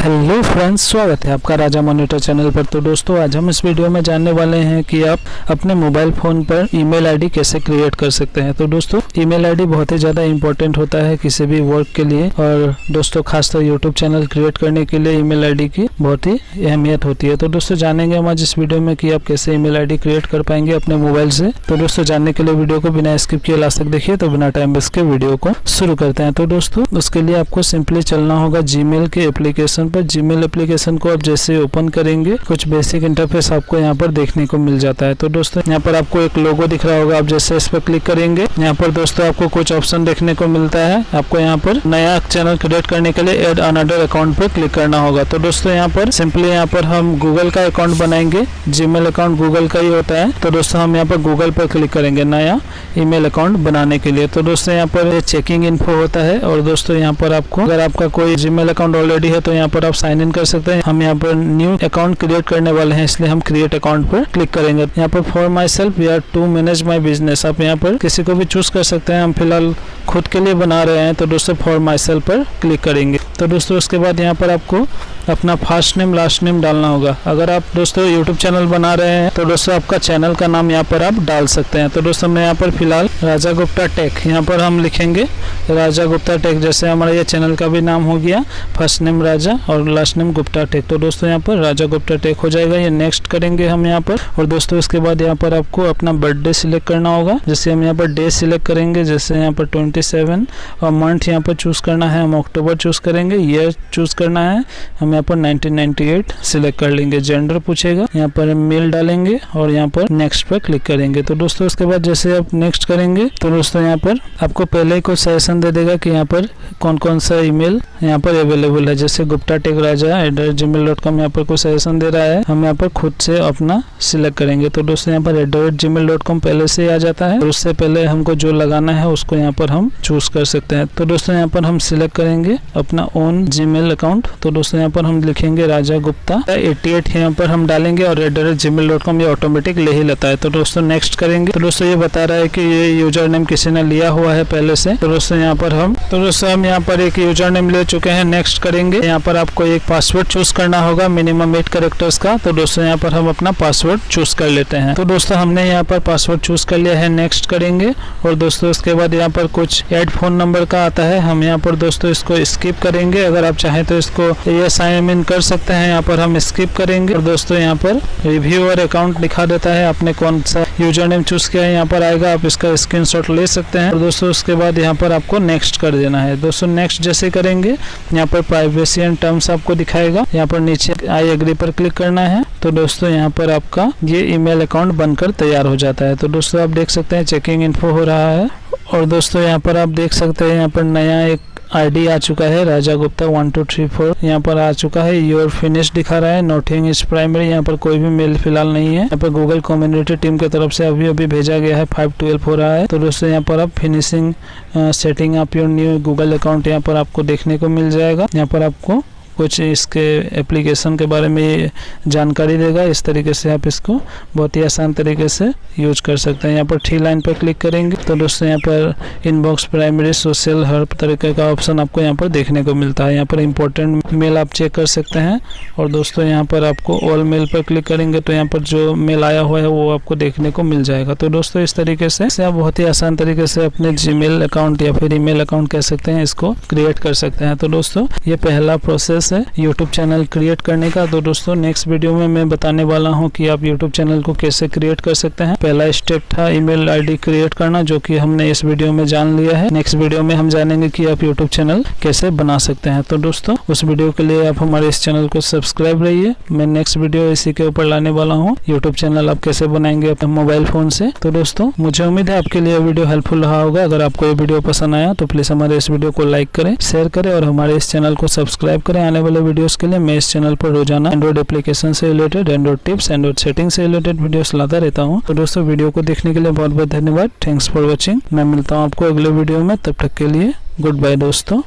Hello friends, स्वागत है आपका राजा मॉनिटर चैनल पर। तो दोस्तों, आज हम इस वीडियो में जानने वाले हैं कि आप अपने मोबाइल फ़ोन पर ईमेल आईडी कैसे क्रिएट कर सकते हैं। तो दोस्तों, ईमेल आईडी बहुत ही ज़्यादा इंपॉर्टेंट होता है किसी भी वर्क के लिए, और दोस्तों खासतौर यूट्यूब चैनल क्रिएट करने के लिए ईमेल आईडी की बहुत ही अहमियत होती है। तो दोस्तों, जानेंगे हम आज इस वीडियो में कि आप कैसे ईमेल आईडी क्रिएट कर पाएंगे अपने मोबाइल से। तो दोस्तों, जानने के लिए वीडियो को बिना स्किप किए लास्ट तक देखिए। तो बिना टाइम वेस्ट के वीडियो को शुरू करते हैं। तो दोस्तों, उसके लिए आपको सिंपली चलना होगा जीमेल के एप्लीकेशन पर। जीमेल एप्लीकेशन को आप जैसे ओपन करेंगे, कुछ बेसिक इंटरफेस आपको यहाँ पर देखने को मिल जाता है। तो दोस्तों, यहाँ पर आपको एक लोगो दिख रहा होगा, आप जैसे इस पर क्लिक करेंगे, यहाँ पर दोस्तों आपको कुछ ऑप्शन देखने को मिलता है। आपको यहाँ पर नया चैनल क्रिएट करने के लिए ऐड अनदर अकाउंट पर क्लिक करना होगा। तो दोस्तों, यहाँ पर सिंपली यहाँ पर हम गूगल का अकाउंट बनाएंगे। जीमेल अकाउंट गूगल का ही होता है। तो दोस्तों, हम यहाँ पर गूगल पर क्लिक करेंगे नया ईमेल अकाउंट बनाने के लिए। तो दोस्तों, यहाँ पर चेकिंग इन्फो होता है, और दोस्तों यहाँ पर आपको अगर आपका कोई जीमेल अकाउंट ऑलरेडी है तो यहाँ पर आप साइन इन कर सकते हैं। हम यहाँ पर न्यू अकाउंट क्रिएट करने वाले हैं, इसलिए हम क्रिएट अकाउंट पर क्लिक करेंगे। यहाँ पर फॉर माई सेल्फ या टू मैनेज माई बिजनेस, आप यहाँ पर किसी को भी चूज कर सकते हैं। हम फिलहाल खुद के लिए बना रहे हैं, तो दोस्तों फॉर माई सेल्फ पर क्लिक करेंगे। तो दोस्तों, उसके बाद यहाँ पर आपको अपना फर्स्ट नेम लास्ट नेम डालना होगा। अगर आप दोस्तों यूट्यूब चैनल बना रहे हैं तो दोस्तों आपका चैनल का नाम यहाँ पर आप डाल सकते हैं। तो दोस्तों, मैं यहाँ पर फिलहाल राजा गुप्ता टेक यहाँ पर हम लिखेंगे, राजा गुप्ता टेक, जैसे हमारा ये चैनल का भी नाम हो गया, फर्स्ट नेम राजा और लास्ट नेम गुप्ता टेक। तो दोस्तों, यहाँ पर राजा गुप्ता टेक हो जाएगा। ये नेक्स्ट करेंगे हम यहाँ पर। और दोस्तों, उसके बाद यहाँ पर आपको अपना बर्थडे सिलेक्ट करना होगा। जैसे हम यहाँ पर डे सिलेक्ट करेंगे, जैसे यहाँ पर 27, और मंथ यहाँ पर चूज करना है, हम अक्टूबर चूज करेंगे। ईयर चूज करना है, हम यहाँ पर 1998 सिलेक्ट कर लेंगे। जेंडर पूछेगा, यहाँ पर मेल डालेंगे और यहाँ पर नेक्स्ट पर क्लिक करेंगे। तो दोस्तों, उसके बाद जैसे आप नेक्स्ट करेंगे तो दोस्तों यहाँ पर आपको पहले ही कुछ सजेशन दे देगा कि यहाँ पर कौन कौन सा ईमेल यहाँ पर अवेलेबल है। जैसे गुप्ता टेक राजा @gmail.com यहाँ पर कुछ सजेशन दे रहा है, हम यहाँ पर खुद से अपना सिलेक्ट करेंगे। तो दोस्तों, यहाँ पर @gmail.com पहले से आ जाता है, और उससे पहले हमको जो लगाना है उसको यहाँ पर हम चूज कर सकते हैं। तो दोस्तों, यहाँ पर हम सिलेक्ट करेंगे अपना ओन जीमेल अकाउंट। तो दोस्तों, यहाँ पर हम लिखेंगे राजा गुप्ता 88 यहाँ पर हम डालेंगे, और @gmail.com ये ऑटोमेटिक ले ही लेता है। तो दोस्तों, नेक्स्ट करेंगे। तो दोस्तों, ये बता रहा है कि ये यूजर नेम किसी ने लिया हुआ है पहले से। तो दोस्तों, यहाँ पर हम यहाँ पर एक यूजर नेम ले चुके हैं। नेक्स्ट करेंगे। यहाँ पर आपको एक पासवर्ड चूज करना होगा, मिनिमम 8 कैरेक्टर्स का। तो दोस्तों, यहाँ पर हम अपना पासवर्ड चूज कर लेते हैं। तो दोस्तों, हमने यहाँ पर पासवर्ड चूज कर लिया है। नेक्स्ट करेंगे। और दोस्तों, उसके बाद यहाँ पर कुछ ऐड फोन नंबर का आता है, हम यहाँ पर दोस्तों इसको स्किप करेंगे। अगर आप चाहें तो इसको ये साइन इन कर सकते हैं, यहाँ पर हम स्किप करेंगे। और दोस्तों, यहाँ पर रिव्यू और अकाउंट दिखा देता है, आपने कौन सा यूजर नेम चूज किया है यहाँ पर आएगा, आप इसका स्क्रीनशॉट ले सकते हैं। और दोस्तों, उसके बाद यहाँ पर आपको नेक्स्ट कर देना है। दोस्तों, नेक्स्ट जैसे करेंगे, यहाँ पर प्राइवेसी एंड टर्म्स आपको दिखाएगा, यहाँ पर नीचे आई एग्री पर क्लिक करना है। तो दोस्तों, यहाँ पर आपका ये ईमेल अकाउंट बनकर तैयार हो जाता है। तो दोस्तों, आप देख सकते हैं चेकिंग इन्फो हो रहा है। और दोस्तों, यहाँ पर आप देख सकते हैं यहाँ पर नया एक आईडी आ चुका है, राजा गुप्ता 1234 यहाँ पर आ चुका है। योर फिनिश दिखा रहा है, नोटिंग इज प्राइमरी, यहाँ पर कोई भी मेल फिलहाल नहीं है। यहाँ पर गूगल कम्युनिटी टीम की तरफ से अभी भेजा गया है, 512 हो रहा है। तो दोस्तों, यहाँ पर आप finishing setting up your new Google account यहाँ पर आपको देखने को मिल जाएगा। यहाँ पर आपको कुछ इसके एप्लीकेशन के बारे में जानकारी देगा। इस तरीके से आप इसको बहुत ही आसान तरीके से यूज कर सकते हैं। यहाँ पर 3 लाइन पर क्लिक करेंगे तो दोस्तों, यहाँ पर इनबॉक्स, प्राइमरी, सोशल, हर तरीके का ऑप्शन आपको यहाँ पर देखने को मिलता है। यहाँ पर इंपॉर्टेंट मेल आप चेक कर सकते हैं। और दोस्तों, यहाँ पर आपको ऑल मेल पर क्लिक करेंगे तो यहाँ पर जो मेल आया हुआ है वो आपको देखने को मिल जाएगा। तो दोस्तों, इस तरीके से आप बहुत ही आसान तरीके से अपने जीमेल अकाउंट या फिर ईमेल अकाउंट कह सकते हैं, इसको क्रिएट कर सकते हैं। तो दोस्तों, ये पहला प्रोसेस है यूट्यूब चैनल क्रिएट करने का। तो दोस्तों, नेक्स्ट वीडियो में मैं बताने वाला हूं कि आप यूट्यूब चैनल को कैसे क्रिएट कर सकते हैं। पहला स्टेप था ईमेल आईडी क्रिएट करना, जो कि हमने इस वीडियो में जान लिया है। नेक्स्ट वीडियो में हम जानेंगे कि आप यूट्यूब चैनल कैसे बना सकते हैं। तो दोस्तों, उस वीडियो के लिए आप हमारे इस चैनल को सब्सक्राइब रहिए। मैं नेक्स्ट वीडियो इसी के ऊपर लाने वाला हूँ, यूट्यूब चैनल आप कैसे बनाएंगे अपने मोबाइल फोन से। तो दोस्तों, मुझे उम्मीद है आपके लिए वीडियो हेल्पफुल रहा होगा। अगर आपको ये वीडियो पसंद आया तो प्लीज हमारे इस वीडियो को लाइक करें, शेयर करें और हमारे इस चैनल को सब्सक्राइब करें। आने वाले वीडियोस के लिए मैं इस चैनल पर रोजाना एंड्रॉइड एप्लीकेशन से related, Android tips, Android setting से रिलेटेड वीडियोस लाता रहता हूं। तो दोस्तों, वीडियो को देखने के लिए बहुत बहुत धन्यवाद। Thanks for watching. मैं मिलता हूं आपको अगले वीडियो में, तब तक के लिए गुड बाय दोस्तों।